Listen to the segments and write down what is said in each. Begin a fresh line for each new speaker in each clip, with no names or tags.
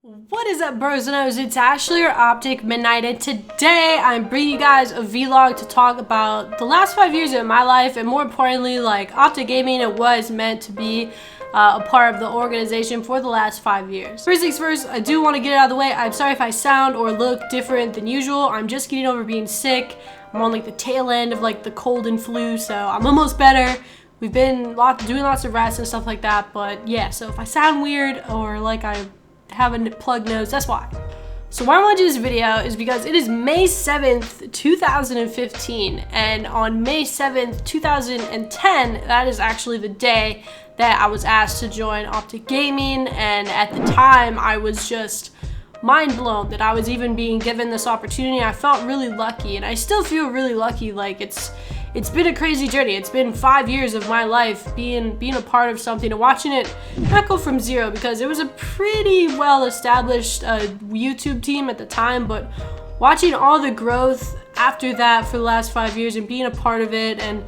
What is up, bros and O's? It's Ashley or OpTic MiDNiTE, and today I'm bringing you guys a vlog to talk about the last 5 years of my life, and more importantly, like OpTic Gaming, it was meant to be a part of the organization for the last 5 years. First things first, I do want to get it out of the way. I'm sorry if I sound or look different than usual. I'm just getting over being sick. I'm on like the tail end of like the cold and flu, so I'm almost better. We've been doing lots of rest and stuff like that, but yeah, so if I sound weird or like I have a plugged nose, that's why. So why I want to do this video is because it is May 7th, 2015, and on May 7th, 2010, that is actually the day that I was asked to join OpTic Gaming, and at the time, I was just mind blown that I was even being given this opportunity. I felt really lucky, and I still feel really lucky. Like it's been a crazy journey. It's been 5 years of my life being a part of something and watching it not go from zero, because it was a pretty well established YouTube team at the time, but watching all the growth after that for the last 5 years and being a part of it and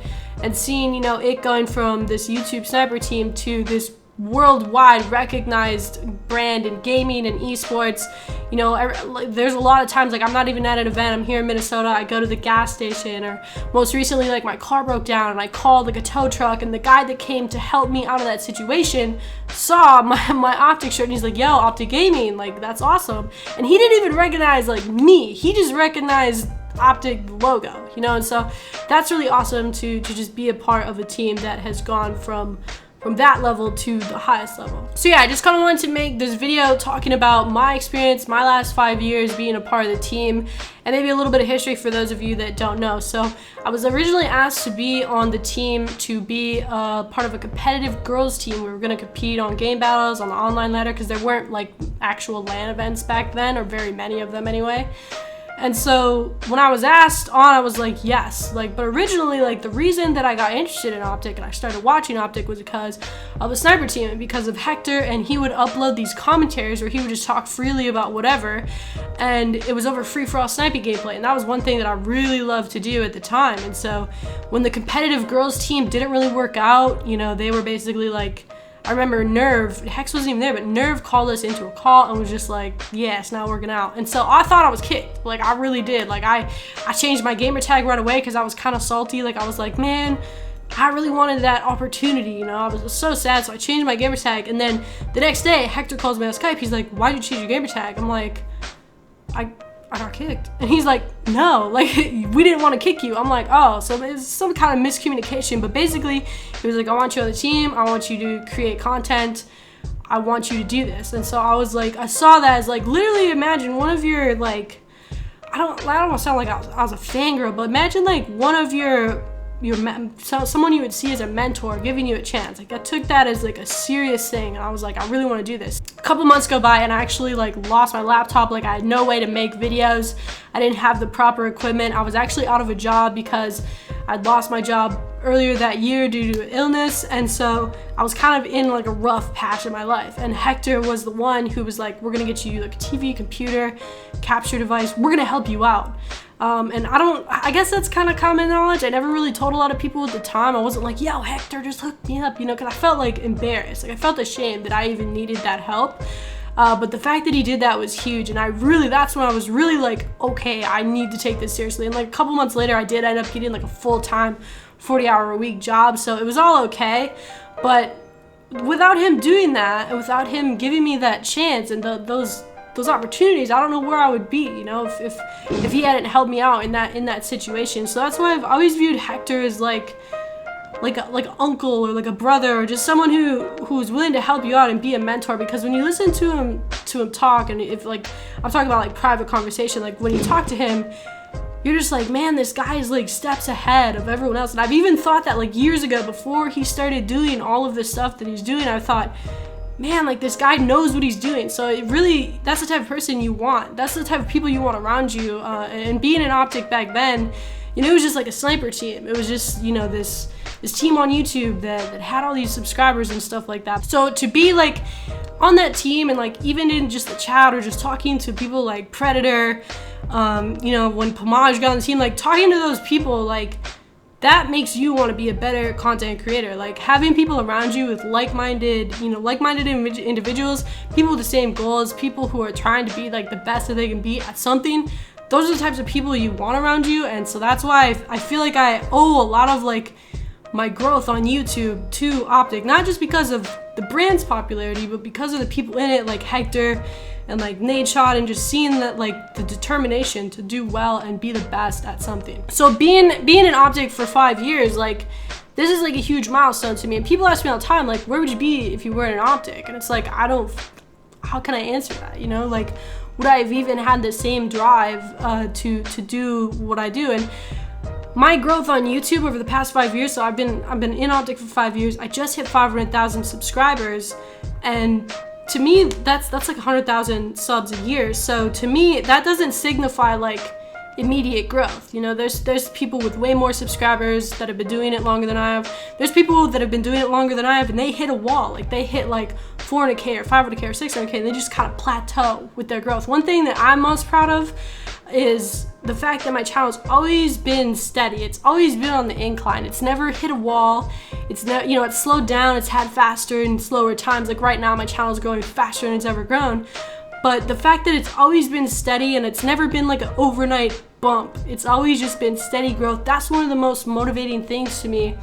seeing, you know, it going from this YouTube sniper team to this worldwide recognized brand in gaming and esports. You know, there's a lot of times like I'm not even at an event, I'm here in Minnesota, I go to the gas station, or most recently like my car broke down and I called like a tow truck, and the guy that came to help me out of that situation saw my OpTic shirt and he's like, yo, OpTic Gaming, like that's awesome. And he didn't even recognize like me, he just recognized OpTic logo, you know. And so that's really awesome to just be a part of a team that has gone from that level to the highest level. So yeah, I just kind of wanted to make this video talking about my experience, my last 5 years being a part of the team, and maybe a little bit of history for those of you that don't know. So I was originally asked to be on the team to be part of a competitive girls team. We were going to compete on game battles, on the online ladder, because there weren't like actual LAN events back then, or very many of them anyway. And so when I was asked on, I was like, yes. Like, but originally, like the reason that I got interested in OpTic and I started watching OpTic was because of the sniper team and because of Hector, and he would upload these commentaries where he would just talk freely about whatever, and it was over free-for-all sniping gameplay, and that was one thing that I really loved to do at the time. And so when the competitive girls team didn't really work out, you know, they were basically like, I remember Nerve, Hex wasn't even there, but Nerve called us into a call and was just like, yeah, it's not working out. And so I thought I was kicked. Like, I really did. Like, I changed my gamer tag right away because I was kind of salty. Like, I was like, man, I really wanted that opportunity, you know. I was so sad, so I changed my gamer tag. And then the next day, Hector calls me on Skype. He's like, why'd you change your gamer tag? I'm like, I got kicked. And he's like, no, like, we didn't want to kick you. I'm like, oh, so there's some kind of miscommunication. But basically, he was like, I want you on the team. I want you to create content. I want you to do this. And so I was like, I saw that as like, literally imagine one of your, like, I don't want to sound like I was a fangirl, but imagine like one of someone you would see as a mentor giving you a chance. Like, I took that as like a serious thing, and I was like, I really want to do this. A couple months go by and I actually like lost my laptop. Like, I had no way to make videos. I didn't have the proper equipment. I was actually out of a job because I'd lost my job earlier that year due to illness, and so I was kind of in like a rough patch in my life. And Hector was the one who was like, we're gonna get you like a TV, computer, capture device, we're gonna help you out. And I guess that's kind of common knowledge. I never really told a lot of people at the time. I wasn't like, yo, Hector, just hook me up, you know, because I felt like embarrassed. Like, I felt ashamed that I even needed that help. But the fact that he did that was huge, and that's when I was really like, okay, I need to take this seriously. And like a couple months later, I did end up getting like a full-time 40-hour-a-week job, so it was all okay. But without him doing that, and without him giving me that chance and those opportunities, I don't know where I would be, you know, if he hadn't helped me out in that situation. So that's why I've always viewed Hector as like an uncle or like a brother, or just someone who's willing to help you out and be a mentor. Because when you listen to him talk, and if like I'm talking about like private conversation, like when you talk to him, you're just like, man, this guy is like steps ahead of everyone else. And I've even thought that like years ago, before he started doing all of this stuff that he's doing, I thought, man, like this guy knows what he's doing. So it really, that's the type of person you want. That's the type of people you want around you. And being an OpTic back then, you know, it was just like a sniper team. It was just, you know, this team on YouTube that had all these subscribers and stuff like that. So to be like on that team, and like even in just the chat or just talking to people like Predator, you know, when Pomage got on the team, like talking to those people, like that makes you want to be a better content creator. Like having people around you with like-minded individuals, people with the same goals, people who are trying to be like the best that they can be at something. Those are the types of people you want around you. And so that's why I feel like I owe a lot of like my growth on YouTube to OpTic, not just because of the brand's popularity, but because of the people in it, like Hector and like MiDNiTE, and just seeing that like the determination to do well and be the best at something. So being in OpTic for 5 years, like this is like a huge milestone to me. And people ask me all the time, like, where would you be if you weren't in OpTic? And it's like, how can I answer that? You know, like, would I have even had the same drive to do what I do? And my growth on YouTube over the past 5 years, so I've been in OpTic for 5 years. I just hit 500,000 subscribers, and to me, that's like 100,000 subs a year. So to me, that doesn't signify like immediate growth. You know, there's people with way more subscribers that have been doing it longer than I have. There's people that have been doing it longer than I have, and they hit a wall. Like they hit like 400K or 500K or 600K, and they just kind of plateau with their growth. One thing that I'm most proud of is the fact that my channel's always been steady. It's always been on the incline. It's never hit a wall. It's never, you know, it's slowed down. It's had faster and slower times. Like right now, my channel's growing faster than it's ever grown. But the fact that it's always been steady and it's never been like an overnight bump, it's always just been steady growth. That's one of the most motivating things to me.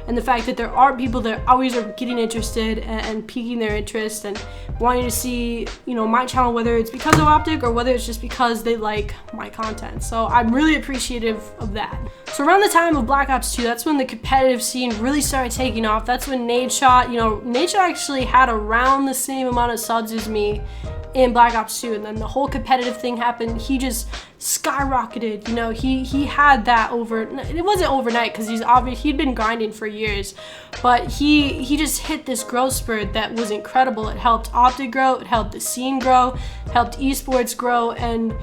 And the fact that there are people that always are getting interested and piquing their interest and wanting to see, you know, my channel, whether it's because of OpTic or whether it's just because they like my content. So I'm really appreciative of that. So around the time of Black Ops 2, that's when the competitive scene really started taking off. That's when MiDNiTE, you know, MiDNiTE actually had around the same amount of subs as me in Black Ops 2, and then the whole competitive thing happened. He just skyrocketed. You know, he had that it wasn't overnight because he'd been grinding for years, but he just hit this growth spurt that was incredible. It helped OpTic grow, it helped the scene grow, helped esports grow, and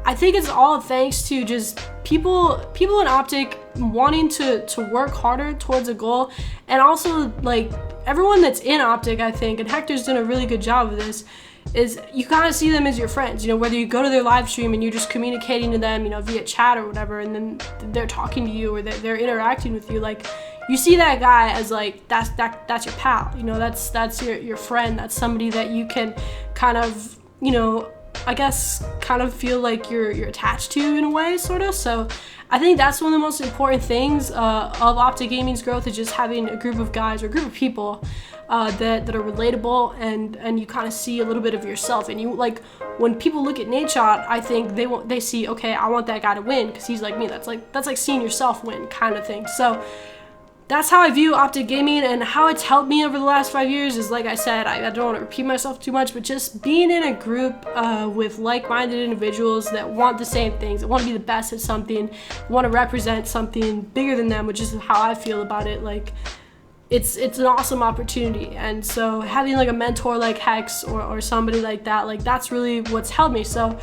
I think it's all thanks to just people in OpTic wanting to work harder towards a goal, and also like everyone that's in OpTic, I think, and Hector's done a really good job of this, is you kind of see them as your friends. You know, whether you go to their live stream and you're just communicating to them, you know, via chat or whatever, and then they're talking to you or they're interacting with you, like you see that guy as like that's your pal. You know, that's your friend. That's somebody that you can kind of, you know, I guess kind of feel like you're attached to in a way, sort of. So I think that's one of the most important things of OpTic Gaming's growth, is just having a group of guys or a group of people that are relatable, and you kind of see a little bit of yourself. And you, like, when people look at MiDNiTE, I think they see, okay, I want that guy to win because he's like me. That's like seeing yourself win kind of thing. So that's how I view OpTic Gaming, and how it's helped me over the last 5 years is, like I said, I don't want to repeat myself too much, but just being in a group with like-minded individuals that want the same things, that want to be the best at something, want to represent something bigger than them, which is how I feel about it. Like, it's an awesome opportunity. And so having like a mentor like Hex or somebody like that, like that's really what's helped me. So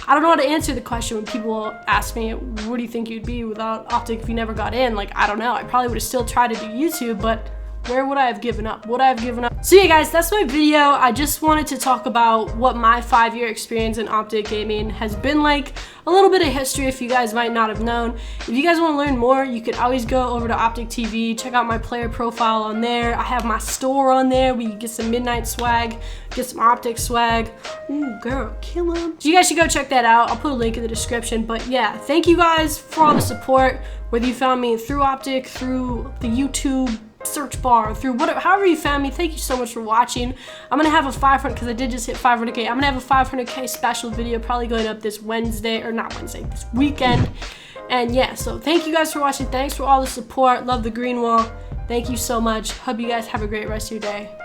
I don't know how to answer the question when people ask me, what do you think you'd be without OpTic if you never got in? Like, I don't know. I probably would have still tried to do YouTube, but where would I have given up? Would I have given up? So yeah, guys, that's my video. I just wanted to talk about what my 5-year experience in OpTic Gaming has been like, a little bit of history if you guys might not have known. If you guys want to learn more, you could always go over to OpTic TV, check out my player profile on there. I have my store on there where you get some MiDNiTE swag, get some OpTic swag. Ooh, girl, kill him. So you guys should go check that out. I'll put a link in the description. But yeah, thank you guys for all the support, whether you found me through OpTic, through the YouTube search bar, through whatever, however you found me. Thank you so much for watching. I'm gonna have a 500, because I did just hit 500K. I'm gonna have a 500K special video probably going up this Wednesday, or not Wednesday, this weekend. And yeah, so thank you guys for watching. Thanks for all the support. Love the green wall. Thank you so much. Hope you guys have a great rest of your day.